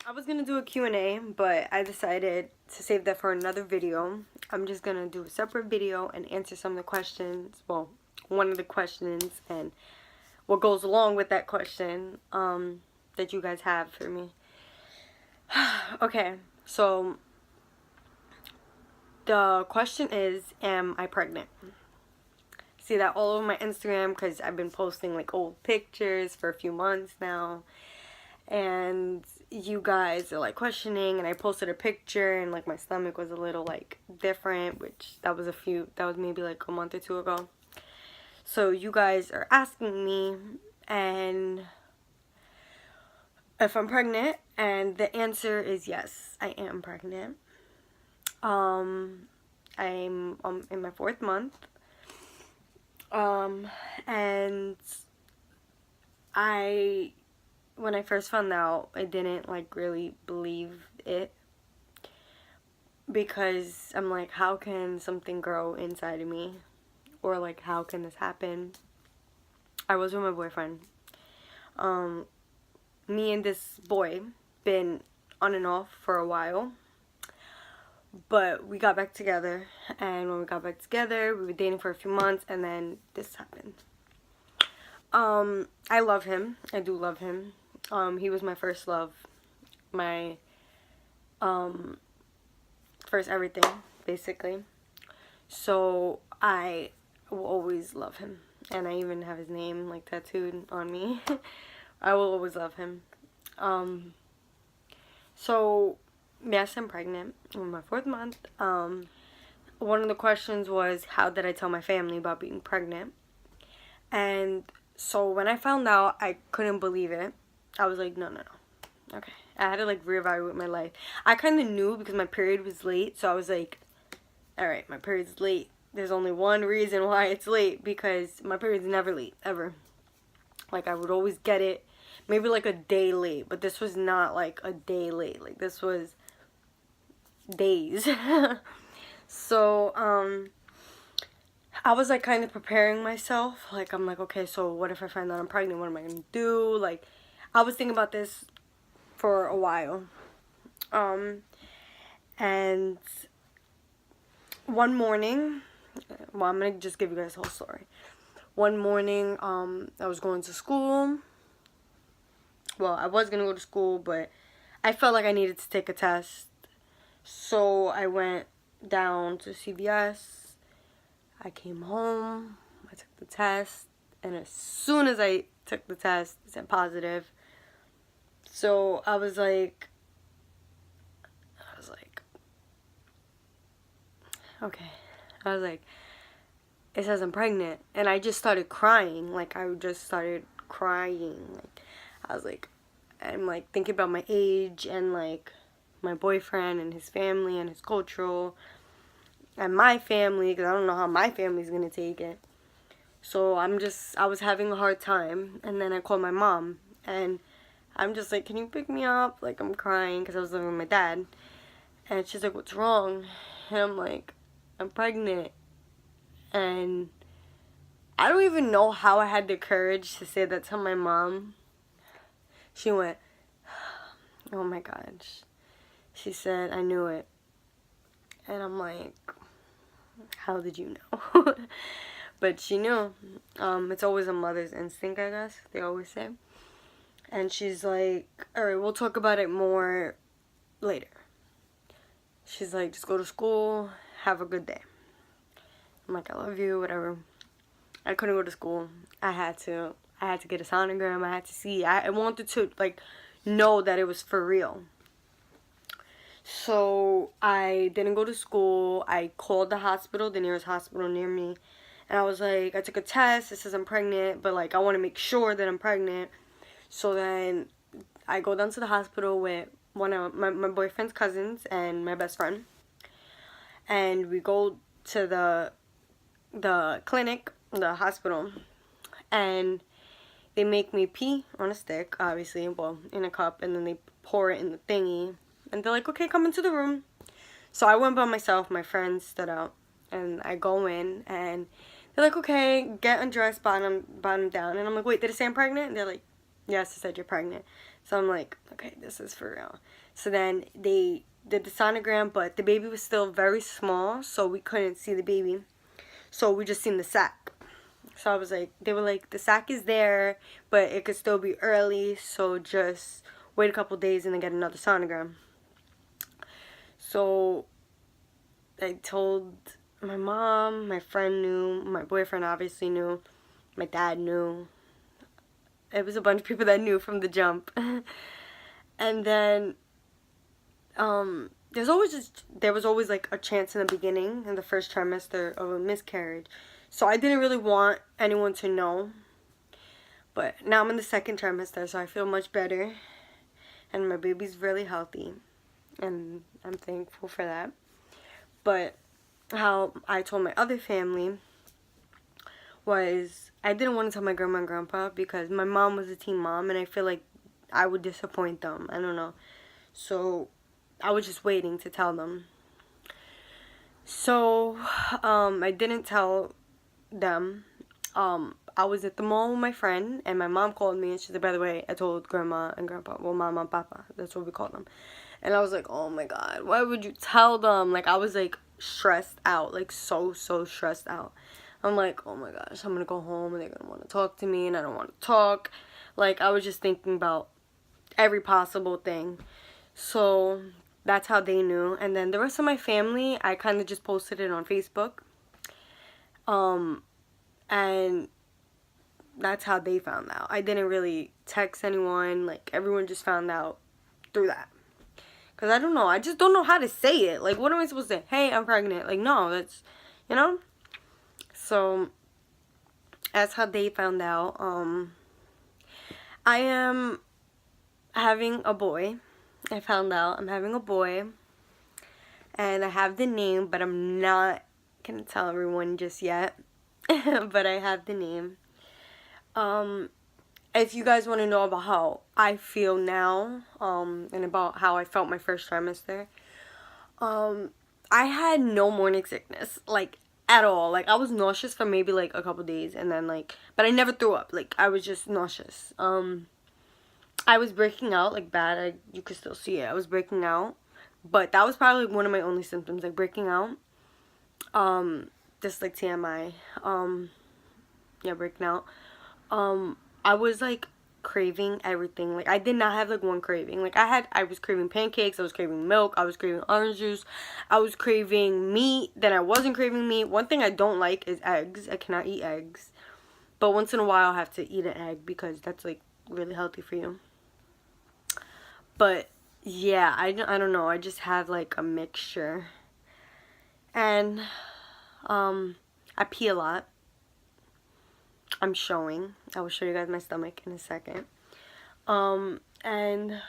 I was gonna do a Q&A, but I decided to save that for another video. I'm just gonna do a separate video and answer some of the questions. Well, one of the questions and what goes along with that question that you guys have for me. Okay, so the question is, am I pregnant? See that all over my Instagram because I've been posting like old pictures for a few months now. And you guys are like questioning, and I posted a picture and like my stomach was a little like different, which that was maybe like a month or two ago. So you guys are asking me and if I'm pregnant, and the answer is yes, I am pregnant. I'm in my 4th month. And when I first found out, I didn't like really believe it, because I'm like, how can something grow inside of me, or like how can this happen? I was with my boyfriend. Me and this boy been on and off for a while, but we got back together, and when we got back together, we were dating for a few months, and then this happened. I love him. I do love him. He was my first love, my first everything, basically. So I will always love him, and I even have his name like tattooed on me. I will always love him. So yes, I'm pregnant. I'm in my 4th month. One of the questions was, how did I tell my family about being pregnant? And so when I found out, I couldn't believe it. I was like, no. Okay. I had to like reevaluate my life. I kind of knew because my period was late. So I was like, alright, my period's late. There's only one reason why it's late, because my period's never late, ever. Like, I would always get it maybe like a day late. But this was not like a day late. Like, this was days. So, I was like kind of preparing myself. Like, I'm like, okay, so what if I find out I'm pregnant? What am I going to do? Like, I was thinking about this for a while. And one morning, well, I'm going to just give you guys the whole story. One morning, I was going to school. Well, I was going to go to school, but I felt like I needed to take a test. So I went down to CVS. I came home. I took the test. And as soon as I took the test, it said positive. So I was like, okay. I was like, it says I'm pregnant. And I just started crying. Like, I just started crying. Like, I was like, I'm like thinking about my age and like my boyfriend and his family and his cultural and my family, because I don't know how my family's gonna take it. So I was having a hard time. And then I called my mom, and I'm just like, can you pick me up? Like, I'm crying because I was living with my dad. And she's like, what's wrong? And I'm like, I'm pregnant. And I don't even know how I had the courage to say that to my mom. She went, oh my gosh. She said, I knew it. And I'm like, how did you know? But she knew. It's always a mother's instinct, I guess, they always say. And she's like, alright, we'll talk about it more later. She's like, just go to school, have a good day. I'm like, I love you, whatever. I couldn't go to school. I had to get a sonogram. I had to see. I wanted to, like, know that it was for real. So I didn't go to school. I called the hospital, the nearest hospital near me. And I was like, I took a test. It says I'm pregnant, but like, I want to make sure that I'm pregnant. So then I go down to the hospital with one of my boyfriend's cousins and my best friend. And we go to the clinic, the hospital, and they make me pee on a stick, obviously, well, in a cup, and then they pour it in the thingy. And they're like, okay, come into the room. So I went by myself. My friend stood out. And I go in, and they're like, okay, get undressed, bottom down. And I'm like, wait, did it say I'm pregnant? And they're like, yes, I said you're pregnant. So I'm like, okay, this is for real. So then they did the sonogram, but the baby was still very small, so we couldn't see the baby. So we just seen the sac. So I was like, they were like, the sac is there, but it could still be early, so just wait a couple days and then get another sonogram. So I told my mom, my friend knew, my boyfriend obviously knew, my dad knew. It was a bunch of people that knew from the jump. And then there was always like a chance in the beginning, in the first trimester, of a miscarriage. So I didn't really want anyone to know. But now I'm in the second trimester, so I feel much better. And my baby's really healthy. And I'm thankful for that. But how I told my other family was I didn't want to tell my grandma and grandpa because my mom was a teen mom and I feel like I would disappoint them. I don't know. So I was just waiting to tell them. So I didn't tell them. I was at the mall with my friend and my mom called me and she said, by the way, I told grandma and grandpa, well, mama and papa, that's what we call them. And I was like, oh my god, why would you tell them? Like, I was like stressed out, like so stressed out. I'm like, oh my gosh, I'm gonna go home and they're gonna want to talk to me and I don't want to talk. Like, I was just thinking about every possible thing. So that's how they knew. And then the rest of my family, I kind of just posted it on Facebook. And that's how they found out. I didn't really text anyone. Like, everyone just found out through that. Because I don't know. I just don't know how to say it. Like, what am I supposed to say? Hey, I'm pregnant. Like, no, that's, you know? So, that's how they found out. I am having a boy. I found out I'm having a boy. And I have the name, but I'm not going to tell everyone just yet. But I have the name. If you guys want to know about how I feel now, and about how I felt my first trimester, I had no morning sickness, like, at all. Like, I was nauseous for maybe, like, a couple days, and then, like, but I never threw up. Like, I was just nauseous. I was breaking out, like, bad. You could still see it. I was breaking out, but that was probably one of my only symptoms, like, breaking out. Just, like, TMI. Yeah, breaking out. I was, like, craving everything. Like, I did not have, like, one craving. Like, I was craving pancakes, I was craving milk, I was craving orange juice, I was craving meat, then I wasn't craving meat. One thing I don't like is eggs. I cannot eat eggs. But once in a while, I have to eat an egg because that's, like, really healthy for you. But, yeah, I don't know. I just have, like, a mixture. And, I pee a lot. I'm showing. I will show you guys my stomach in a second. And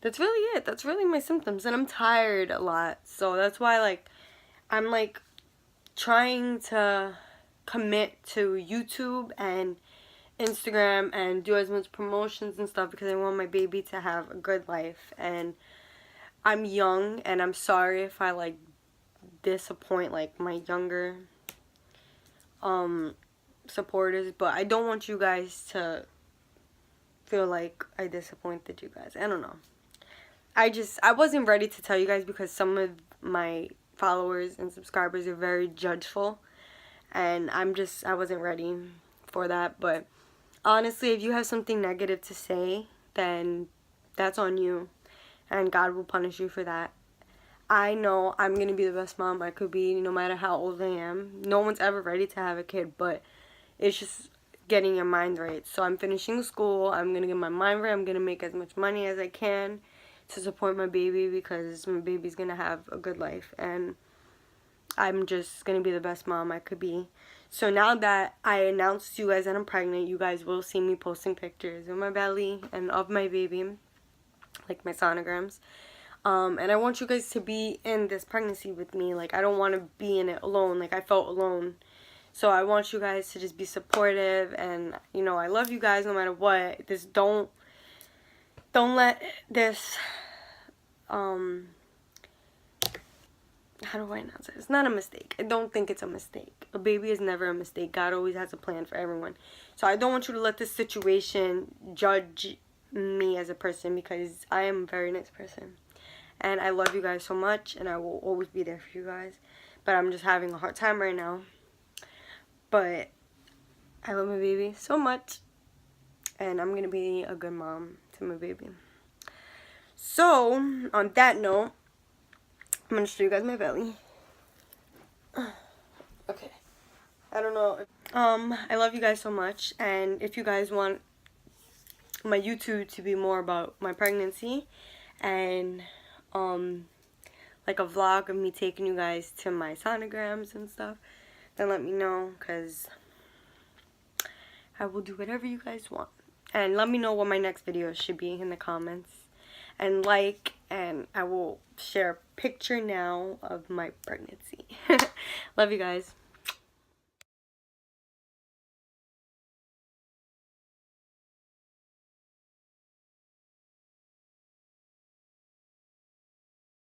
that's really it. That's really my symptoms. And I'm tired a lot. So that's why, like, I'm, like, trying to commit to YouTube and Instagram and do as much promotions and stuff because I want my baby to have a good life. And I'm young and I'm sorry if I, like, disappoint, like, my younger supporters, but I don't want you guys to feel like I disappointed you guys. I don't know. I wasn't ready to tell you guys because some of my followers and subscribers are very judgeful, and I wasn't ready for that. But honestly, if you have something negative to say, then that's on you, and God will punish you for that. I know I'm going to be the best mom I could be no matter how old I am. No one's ever ready to have a kid, but it's just getting your mind right. So I'm finishing school. I'm going to get my mind right. I'm going to make as much money as I can to support my baby because my baby's going to have a good life. And I'm just going to be the best mom I could be. So now that I announced to you guys that I'm pregnant, you guys will see me posting pictures of my belly and of my baby, like my sonograms. And I want you guys to be in this pregnancy with me. Like, I don't want to be in it alone. Like, I felt alone. So I want you guys to just be supportive. And, you know, I love you guys no matter what. Just don't let this, how do I announce it? It's not a mistake. I don't think it's a mistake. A baby is never a mistake. God always has a plan for everyone. So I don't want you to let this situation judge me as a person, because I am a very nice person. And I love you guys so much, and I will always be there for you guys. But I'm just having a hard time right now. But I love my baby so much. And I'm going to be a good mom to my baby. So, on that note, I'm going to show you guys my belly. Okay. I don't know. I love you guys so much. And if you guys want my YouTube to be more about my pregnancy and like a vlog of me taking you guys to my sonograms and stuff, then let me know, because I will do whatever you guys want. And let me know what my next video should be in the comments, and and I will share a picture now of my pregnancy. Love you guys.